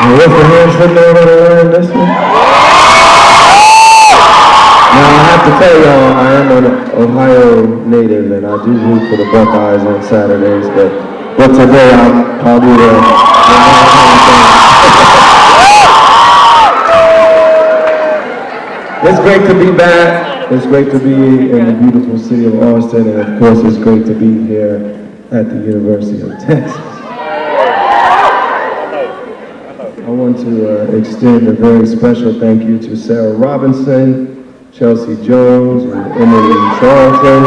What's the hand sitting over there in this one? Now I have to tell y'all, I am an Ohio native and I do root for the Buckeyes on Saturdays, but today I'll do the It's great to be back. It's great to be in the beautiful city of Austin, and of course it's great to be here at the University of Texas. I want to extend a very special thank you to Sarah Robinson, Chelsea Jones, and Emily Charlton,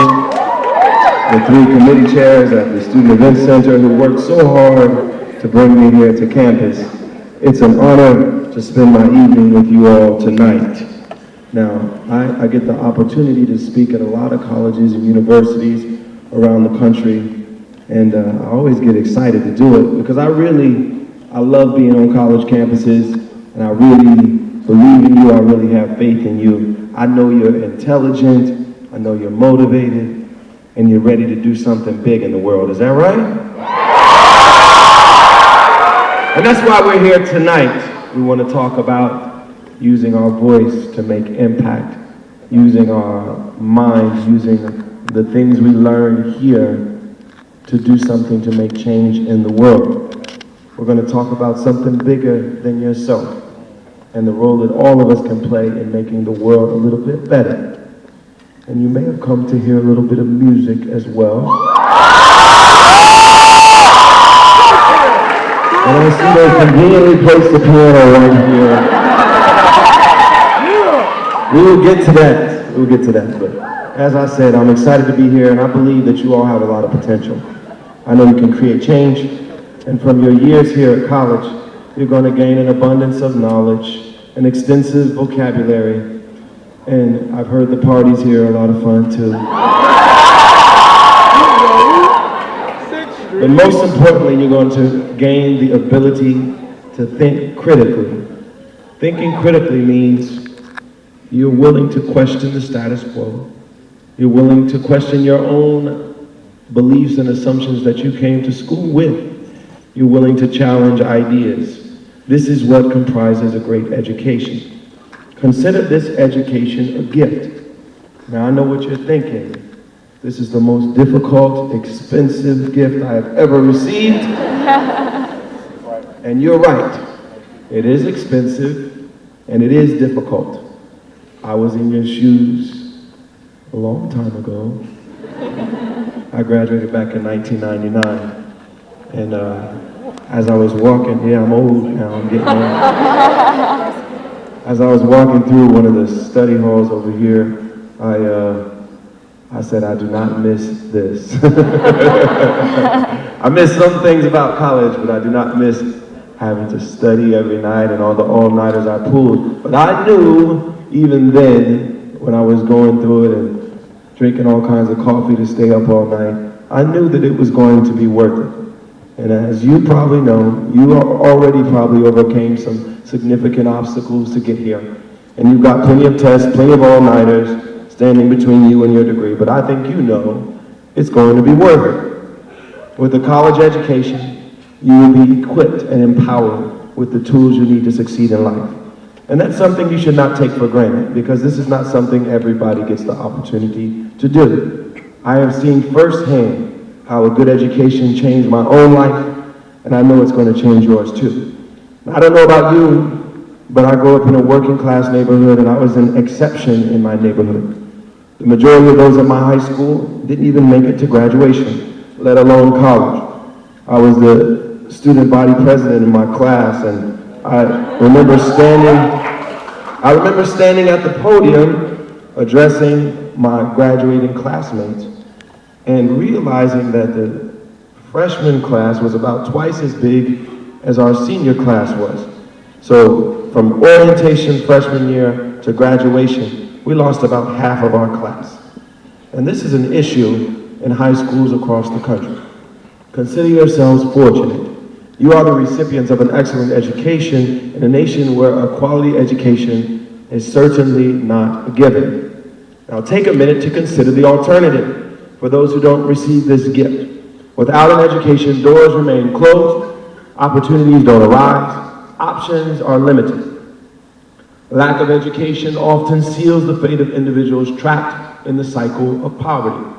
the 3 committee chairs at the Student Event Center who worked so hard to bring me here to campus. It's an honor to spend my evening with you all tonight. Now, I get the opportunity to speak at a lot of colleges and universities around the country, and I always get excited to do it because I love being on college campuses, and I really believe in you, I really have faith in you. I know you're intelligent, I know you're motivated, and you're ready to do something big in the world. Is that right? And that's why we're here tonight. We want to talk about using our voice to make impact, using our minds, using the things we learn here to do something to make change in the world. We're going to talk about something bigger than yourself and the role that all of us can play in making the world a little bit better. And you may have come to hear a little bit of music as well. And I see they conveniently placed the piano right here. We will get to that. We'll get to that. But as I said, I'm excited to be here, and I believe that you all have a lot of potential. I know you can create change, and from your years here at college, you're going to gain an abundance of knowledge, an extensive vocabulary, and I've heard the parties here are a lot of fun too. But most importantly, you're going to gain the ability to think critically. Thinking critically means you're willing to question the status quo. You're willing to question your own beliefs and assumptions that you came to school with. You're willing to challenge ideas. This is what comprises a great education. Consider this education a gift. Now I know what you're thinking. This is the most difficult, expensive gift I have ever received. And you're right. It is expensive and it is difficult. I was in your shoes a long time ago. I graduated back in 1999. And as I was walking, yeah, I'm old now, I'm getting old. As I was walking through one of the study halls over here, I said, I do not miss this. I miss some things about college, but I do not miss having to study every night and all the all-nighters I pulled. But I knew, even then, when I was going through it and drinking all kinds of coffee to stay up all night, I knew that it was going to be worth it. And as you probably know, you already probably overcame some significant obstacles to get here. And you've got plenty of tests, plenty of all-nighters standing between you and your degree, but I think you know it's going to be worth it. With a college education, you will be equipped and empowered with the tools you need to succeed in life. And that's something you should not take for granted, because this is not something everybody gets the opportunity to do. I have seen firsthand how a good education changed my own life, and I know it's going to change yours too. I don't know about you, but I grew up in a working class neighborhood, and I was an exception in my neighborhood. The majority of those at my high school didn't even make it to graduation, let alone college. I was the student body president in my class, and I remember standing at the podium addressing my graduating classmates and realizing that the freshman class was about twice as big as our senior class was. So from orientation freshman year to graduation, we lost about half of our class. And this is an issue in high schools across the country. Consider yourselves fortunate. You are the recipients of an excellent education in a nation where a quality education is certainly not a given. Now take a minute to consider the alternative for those who don't receive this gift. Without an education, doors remain closed, opportunities don't arise, Options are limited. Lack of education often seals the fate of individuals trapped in the cycle of poverty.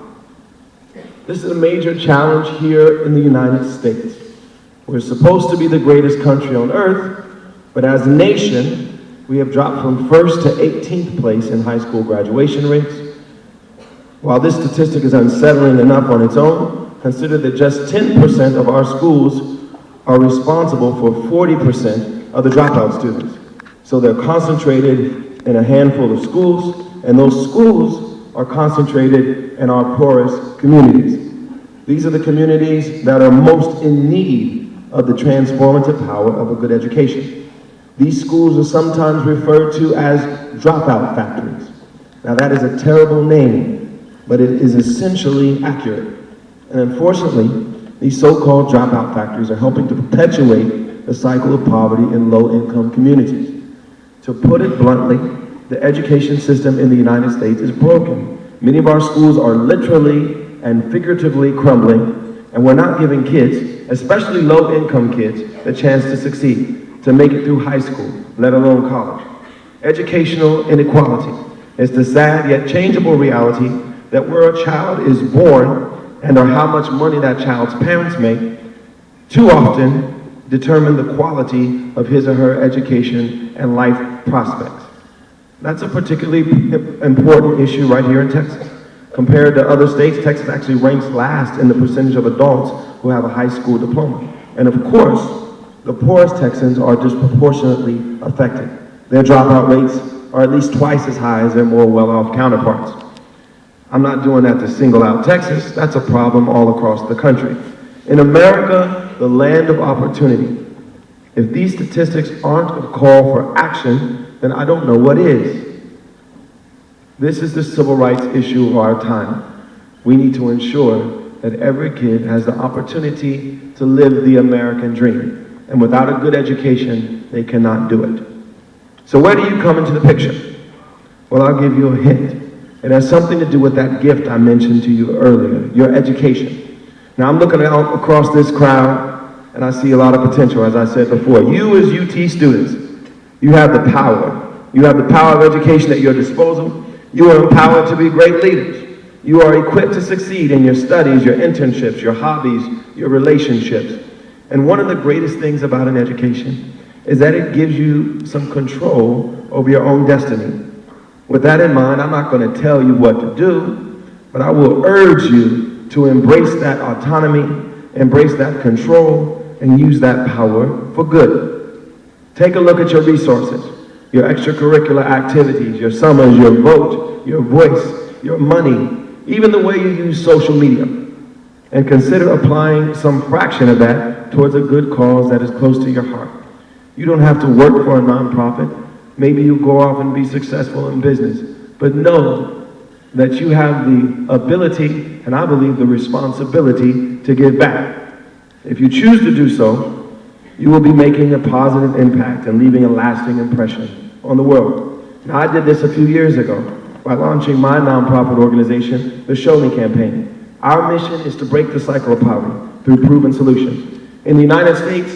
This is a major challenge here in the United States. We're supposed to be the greatest country on earth, but as a nation, we have dropped from 1st to 18th place in high school graduation rates. While this statistic is unsettling enough on its own, consider that just 10% of our schools are responsible for 40% of the dropout students. So they're concentrated in a handful of schools, and those schools are concentrated in our poorest communities. These are the communities that are most in need of the transformative power of a good education. These schools are sometimes referred to as dropout factories. Now that is a terrible name, but it is essentially accurate. And unfortunately, these so-called dropout factories are helping to perpetuate the cycle of poverty in low-income communities. To put it bluntly, the education system in the United States is broken. Many of our schools are literally and figuratively crumbling, and we're not giving kids, especially low-income kids, the chance to succeed, to make it through high school, let alone college. Educational inequality is the sad yet changeable reality that where a child is born and/or how much money that child's parents make, too often determine the quality of his or her education and life prospects. That's a particularly important issue right here in Texas. Compared to other states, Texas actually ranks last in the percentage of adults who have a high school diploma. And of course, the poorest Texans are disproportionately affected. Their dropout rates are at least twice as high as their more well-off counterparts. I'm not doing that to single out Texas. That's a problem all across the country. In America, the land of opportunity, if these statistics aren't a call for action, then I don't know what is. This is the civil rights issue of our time. We need to ensure that every kid has the opportunity to live the American dream. And without a good education, they cannot do it. So where do you come into the picture? Well, I'll give you a hint. It has something to do with that gift I mentioned to you earlier, your education. Now I'm looking out across this crowd, and I see a lot of potential, as I said before. You as UT students, you have the power. You have the power of education at your disposal. You are empowered to be great leaders. You are equipped to succeed in your studies, your internships, your hobbies, your relationships. And one of the greatest things about an education is that it gives you some control over your own destiny. With that in mind, I'm not going to tell you what to do, but I will urge you to embrace that autonomy, embrace that control, and use that power for good. Take a look at your resources, your extracurricular activities, your summers, your vote, your voice, your money, even the way you use social media. And consider applying some fraction of that towards a good cause that is close to your heart. You don't have to work for a nonprofit. Maybe you go off and be successful in business. But know that you have the ability, and I believe the responsibility, to give back. If you choose to do so, you will be making a positive impact and leaving a lasting impression on the world. Now, I did this a few years ago by launching my nonprofit organization, the Show Me campaign. Our mission is to break the cycle of poverty through proven solutions. In the United States,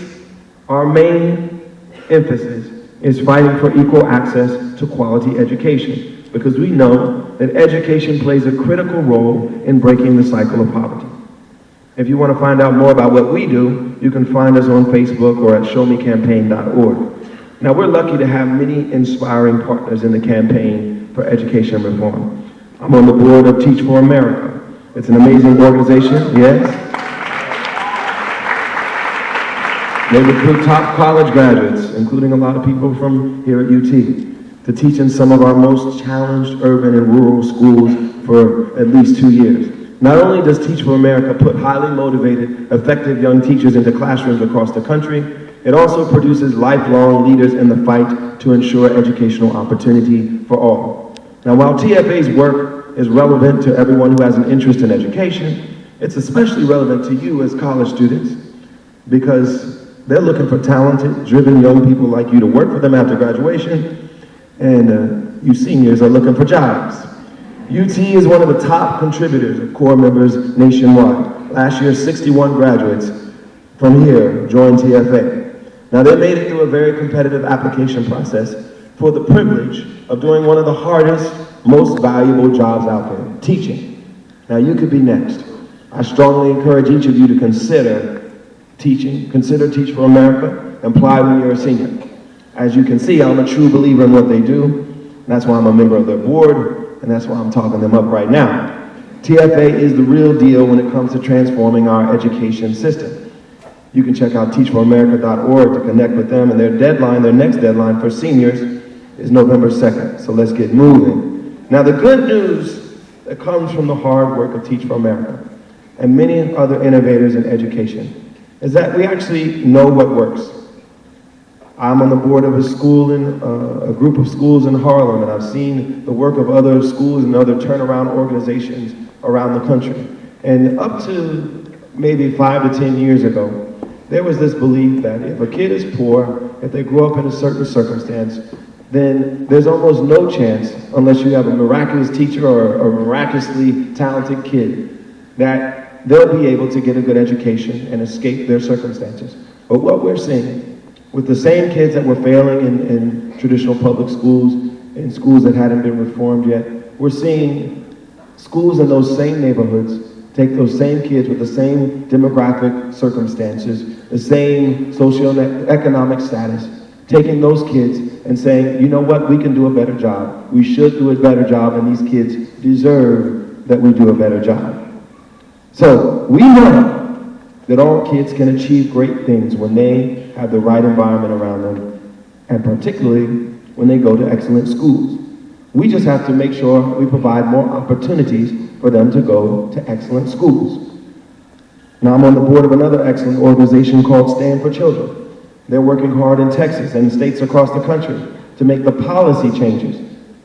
our main emphasis is fighting for equal access to quality education, because we know that education plays a critical role in breaking the cycle of poverty. If you want to find out more about what we do, you can find us on Facebook or at showmecampaign.org. Now, we're lucky to have many inspiring partners in the campaign for education reform. I'm on the board of Teach for America. It's an amazing organization, yes. They recruit top college graduates, including a lot of people from here at UT, to teach in some of our most challenged urban and rural schools for at least 2 years. Not only does Teach for America put highly motivated, effective young teachers into classrooms across the country, it also produces lifelong leaders in the fight to ensure educational opportunity for all. Now, while TFA's work is relevant to everyone who has an interest in education, it's especially relevant to you as college students, because they're looking for talented, driven young people like you to work for them after graduation, and you seniors are looking for jobs. UT is one of the top contributors of core members nationwide. Last year, 61 graduates from here joined TFA. Now, they made it through a very competitive application process for the privilege of doing one of the hardest, most valuable jobs out there, teaching. Now, you could be next. I strongly encourage each of you to consider teaching, consider Teach for America, and apply when you're a senior. As you can see, I'm a true believer in what they do, and that's why I'm a member of their board, and that's why I'm talking them up right now. TFA is the real deal when it comes to transforming our education system. You can check out teachforamerica.org to connect with them, and their next deadline for seniors is November 2nd, so let's get moving. Now, the good news that comes from the hard work of Teach for America and many other innovators in education is that we actually know what works. I'm on the board of a group of schools in Harlem, and I've seen the work of other schools and other turnaround organizations around the country. And up to maybe 5 to 10 years ago, there was this belief that if a kid is poor, if they grow up in a certain circumstance, then there's almost no chance, unless you have a miraculous teacher or a miraculously talented kid, that they'll be able to get a good education and escape their circumstances. But what we're seeing, with the same kids that were failing in traditional public schools, in schools that hadn't been reformed yet, we're seeing schools in those same neighborhoods take those same kids with the same demographic circumstances, the same socioeconomic status, taking those kids and saying, you know what, we can do a better job. We should do a better job, and these kids deserve that we do a better job. So we know that all kids can achieve great things when they have the right environment around them, and particularly when they go to excellent schools. We just have to make sure we provide more opportunities for them to go to excellent schools. Now, I'm on the board of another excellent organization called Stand for Children. They're working hard in Texas and states across the country to make the policy changes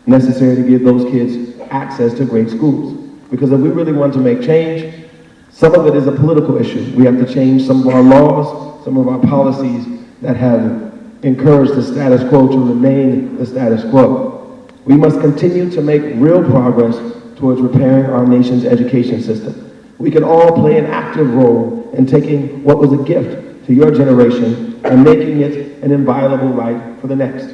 necessary to give those kids access to great schools. Because if we really want to make change, some of it is a political issue. We have to change some of our laws, some of our policies that have encouraged the status quo to remain the status quo. We must continue to make real progress towards repairing our nation's education system. We can all play an active role in taking what was a gift to your generation and making it an inviolable right for the next.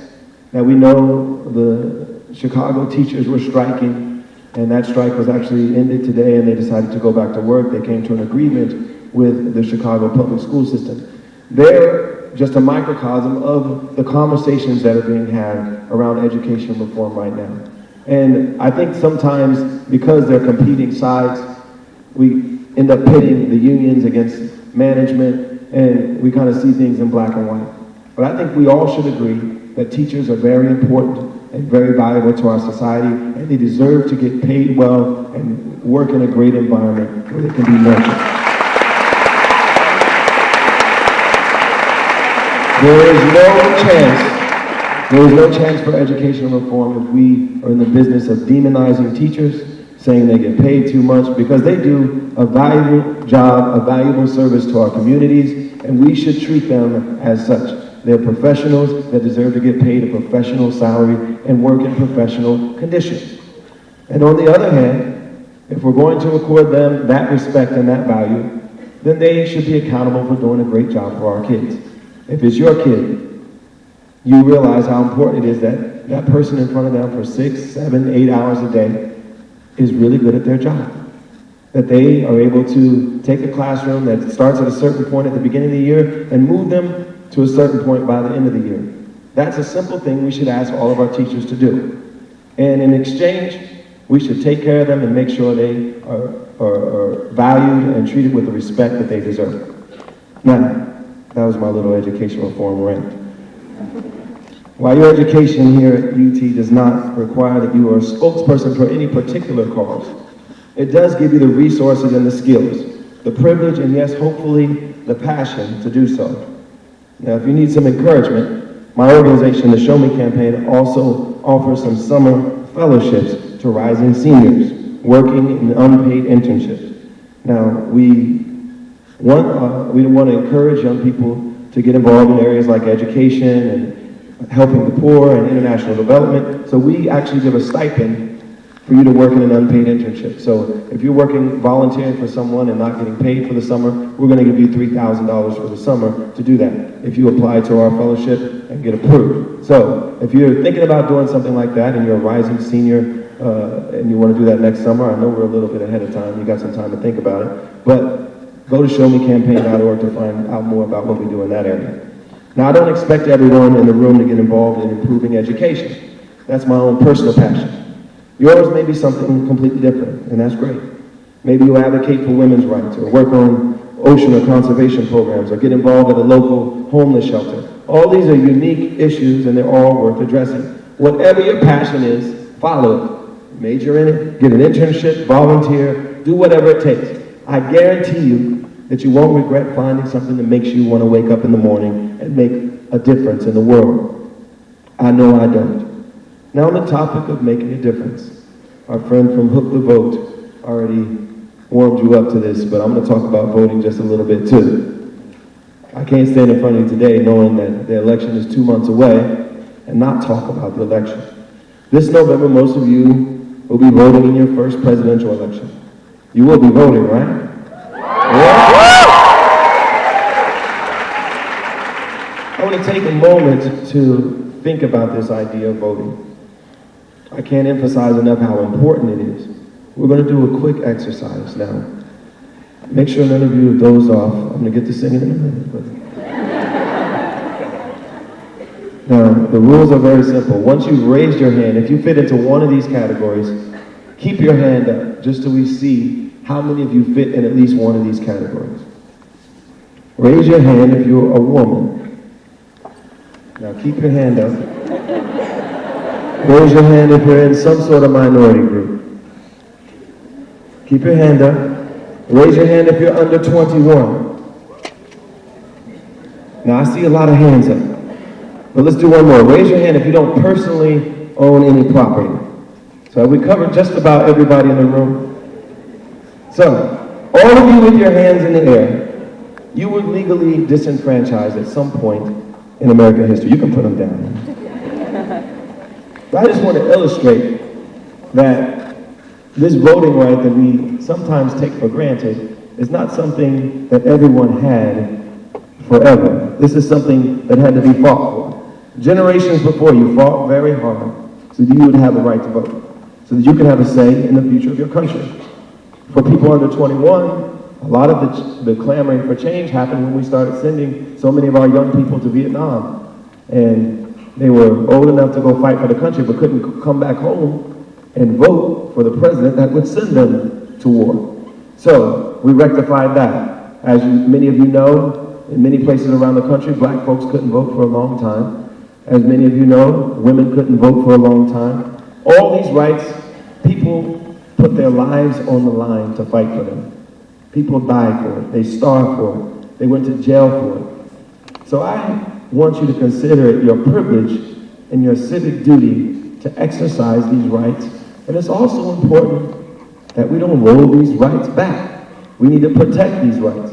Now, we know the Chicago teachers were striking, and that strike was actually ended today, and they decided to go back to work. They came to an agreement with the Chicago public school system. They're just a microcosm of the conversations that are being had around education reform right now. And I think sometimes, because they're competing sides, we end up pitting the unions against management, and we kind of see things in black and white. But I think we all should agree that teachers are very important and very valuable to our society, and they deserve to get paid well and work in a great environment where they can be nurtured. There is no chance for educational reform if we are in the business of demonizing teachers, saying they get paid too much, because they do a valuable job, a valuable service to our communities, and we should treat them as such. They're professionals that deserve to get paid a professional salary and work in professional conditions. And on the other hand, if we're going to accord them that respect and that value, then they should be accountable for doing a great job for our kids. If it's your kid, you realize how important it is that that person in front of them for 6, 7, 8 hours a day is really good at their job. That they are able to take a classroom that starts at a certain point at the beginning of the year and move them to a certain point by the end of the year. That's a simple thing we should ask all of our teachers to do. And in exchange, we should take care of them and make sure they are valued and treated with the respect that they deserve. Now, that was my little education reform rant. While your education here at UT does not require that you are a spokesperson for any particular cause, it does give you the resources and the skills, the privilege, and yes, hopefully, the passion to do so. Now, if you need some encouragement, my organization, the Show Me campaign, also offers some summer fellowships to rising seniors working in unpaid internships. Now, we want to encourage young people to get involved in areas like education and helping the poor and international development. So we actually give a stipend for you to work in an unpaid internship. So if you're working, volunteering for someone and not getting paid for the summer, we're going to give you $3,000 for the summer to do that if you apply to our fellowship and get approved. So if you're thinking about doing something like that and you're a rising senior and you want to do that next summer, I know we're a little bit ahead of time. You got some time to think about it. But go to showmecampaign.org to find out more about what we do in that area. Now, I don't expect everyone in the room to get involved in improving education. That's my own personal passion. Yours may be something completely different, and that's great. Maybe you advocate for women's rights, or work on ocean or conservation programs, or get involved at a local homeless shelter. All these are unique issues, and they're all worth addressing. Whatever your passion is, follow it. Major in it, get an internship, volunteer, do whatever it takes. I guarantee you that you won't regret finding something that makes you want to wake up in the morning and make a difference in the world. I know I don't. Now, on the topic of making a difference, our friend from Hook the Vote already warmed you up to this, but I'm going to talk about voting just a little bit too. I can't stand in front of you today knowing that the election is 2 months away and not talk about the election. This November, most of you will be voting in your first presidential election. You will be voting, right? Yeah. I want to take a moment to think about this idea of voting. I can't emphasize enough how important it is. We're going to do a quick exercise now. Make sure none of you have dozed off. I'm going to get to singing in a minute. But... Now, the rules are very simple. Once you've raised your hand, if you fit into one of these categories, keep your hand up just so we see how many of you fit in at least one of these categories. Raise your hand if you're a woman. Now keep your hand up. Raise your hand if you're in some sort of minority group. Keep your hand up. Raise your hand if you're under 21. Now I see a lot of hands up. But let's do one more. Raise your hand if you don't personally own any property. So we covered just about everybody in the room. So, all of you with your hands in the air, you were legally disenfranchised at some point in American history. You can put them down. I just want to illustrate that this voting right that we sometimes take for granted is not something that everyone had forever. This is something that had to be fought for. Generations before you fought very hard so that you would have a right to vote, so that you could have a say in the future of your country. For people under 21, a lot of the clamoring for change happened when we started sending so many of our young people to Vietnam. And they were old enough to go fight for the country, but couldn't come back home and vote for the president that would send them to war. So we rectified that. As many of you know, in many places around the country, black folks couldn't vote for a long time. As many of you know, women couldn't vote for a long time. All these rights, people put their lives on the line to fight for them. People died for it. They starved for it. They went to jail for it. So I want you to consider it your privilege and your civic duty to exercise these rights. And it's also important that we don't roll these rights back. We need to protect these rights.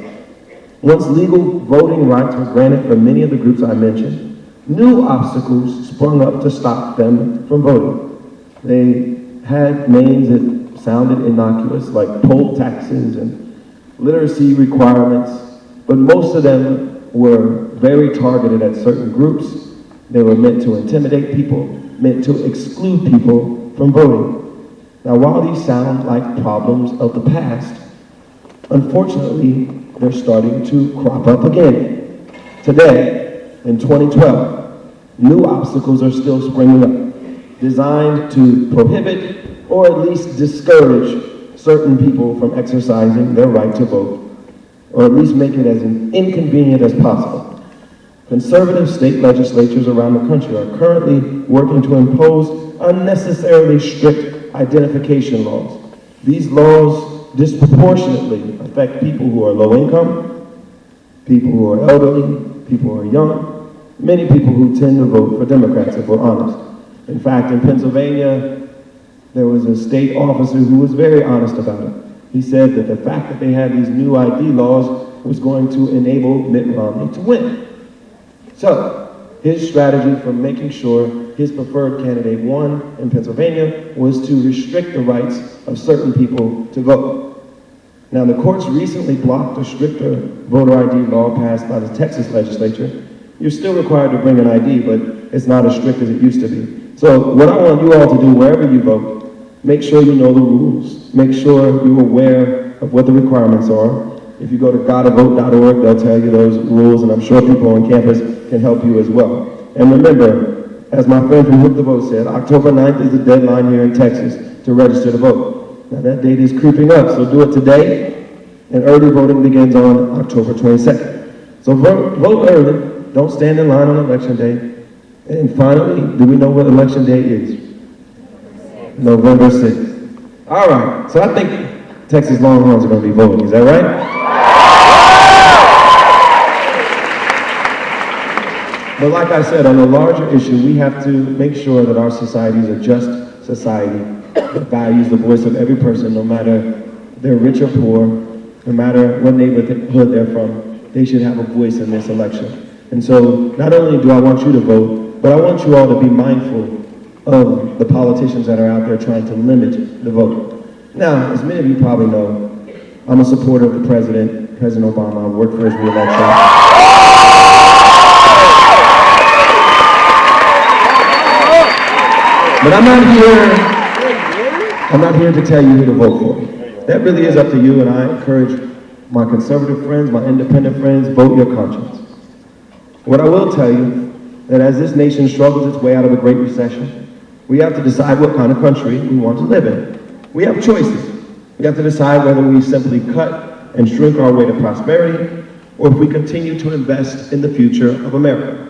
Once legal voting rights were granted for many of the groups I mentioned, new obstacles sprung up to stop them from voting. They had names that sounded innocuous, like poll taxes and literacy requirements, but most of them were very targeted at certain groups. They were meant to intimidate people, meant to exclude people from voting. Now, while these sound like problems of the past, unfortunately, they're starting to crop up again. Today, in 2012, new obstacles are still springing up, designed to prohibit or at least discourage certain people from exercising their right to vote, or at least make it as inconvenient as possible. Conservative state legislatures around the country are currently working to impose unnecessarily strict identification laws. These laws disproportionately affect people who are low income, people who are elderly, people who are young, many people who tend to vote for Democrats, if we're honest. In fact, in Pennsylvania, there was a state officer who was very honest about it. He said that the fact that they had these new ID laws was going to enable Mitt Romney to win. So, his strategy for making sure his preferred candidate won in Pennsylvania was to restrict the rights of certain people to vote. Now, the courts recently blocked a stricter voter ID law passed by the Texas legislature. You're still required to bring an ID, but it's not as strict as it used to be. So what I want you all to do wherever you vote, make sure you know the rules. Make sure you're aware of what the requirements are. If you go to gottavote.org, they'll tell you those rules, and I'm sure people on campus can help you as well. And remember, as my friend from Hook the Vote said, October 9th is the deadline here in Texas to register to vote. Now that date is creeping up, so do it today, and early voting begins on October 22nd. So vote early. Don't stand in line on election day. And finally, do we know what election day is? November 6th. All right, so I think Texas Longhorns are going to be voting. Is that right? But like I said, on a larger issue, we have to make sure that our society is a just society that values the voice of every person, no matter they're rich or poor, no matter what neighborhood they're from. They should have a voice in this election. And so, not only do I want you to vote, but I want you all to be mindful of the politicians that are out there trying to limit the vote. Now, as many of you probably know, I'm a supporter of the President Obama. I worked for his re-election. But I'm not here to tell you who to vote for. That really is up to you, and I encourage my conservative friends, my independent friends, vote your conscience. What I will tell you, that as this nation struggles its way out of the Great Recession, we have to decide what kind of country we want to live in. We have choices. We have to decide whether we simply cut and shrink our way to prosperity, or if we continue to invest in the future of America.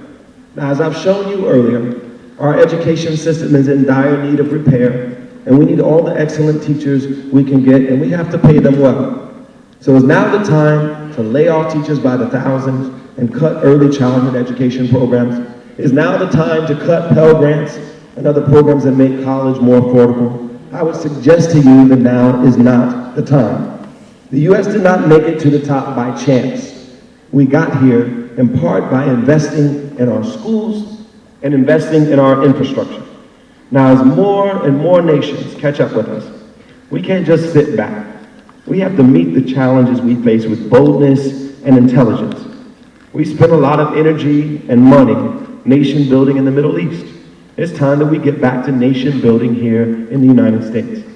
Now, as I've shown you earlier, our education system is in dire need of repair, and we need all the excellent teachers we can get, and we have to pay them well. So is now the time to lay off teachers by the thousands and cut early childhood education programs? Is now the time to cut Pell Grants and other programs that make college more affordable? I would suggest to you that now is not the time. The U.S. did not make it to the top by chance. We got here in part by investing in our schools and investing in our infrastructure. Now, as more and more nations catch up with us, we can't just sit back. We have to meet the challenges we face with boldness and intelligence. We spend a lot of energy and money nation building in the Middle East. It's time that we get back to nation building here in the United States.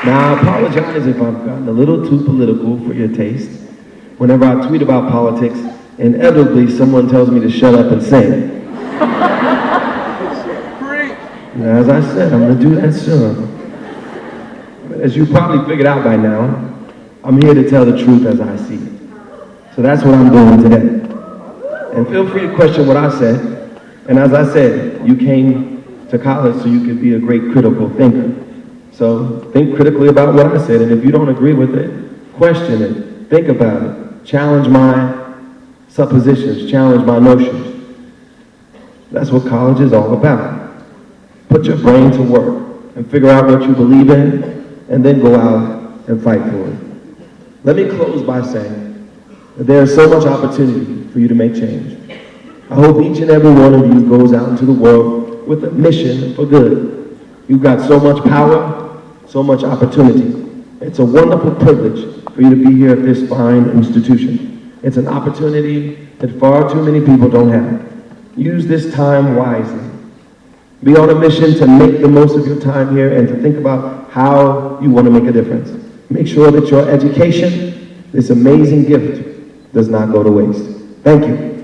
Now, I apologize if I've gotten a little too political for your taste. Whenever I tweet about politics, inevitably someone tells me to shut up and sing. Now, as I said, I'm going to do that soon. But as you probably figured out by now, I'm here to tell the truth as I see it. So that's what I'm doing today. And feel free to question what I said. And as I said, you came to college so you could be a great critical thinker. So think critically about what I said, and if you don't agree with it, question it, think about it, challenge my suppositions, challenge my notions. That's what college is all about. Put your brain to work and figure out what you believe in, and then go out and fight for it. Let me close by saying that there is so much opportunity for you to make change. I hope each and every one of you goes out into the world with a mission for good. You've got so much power, so much opportunity. It's a wonderful privilege for you to be here at this fine institution. It's an opportunity that far too many people don't have. Use this time wisely. Be on a mission to make the most of your time here and to think about how you want to make a difference. Make sure that your education, this amazing gift, does not go to waste. Thank you.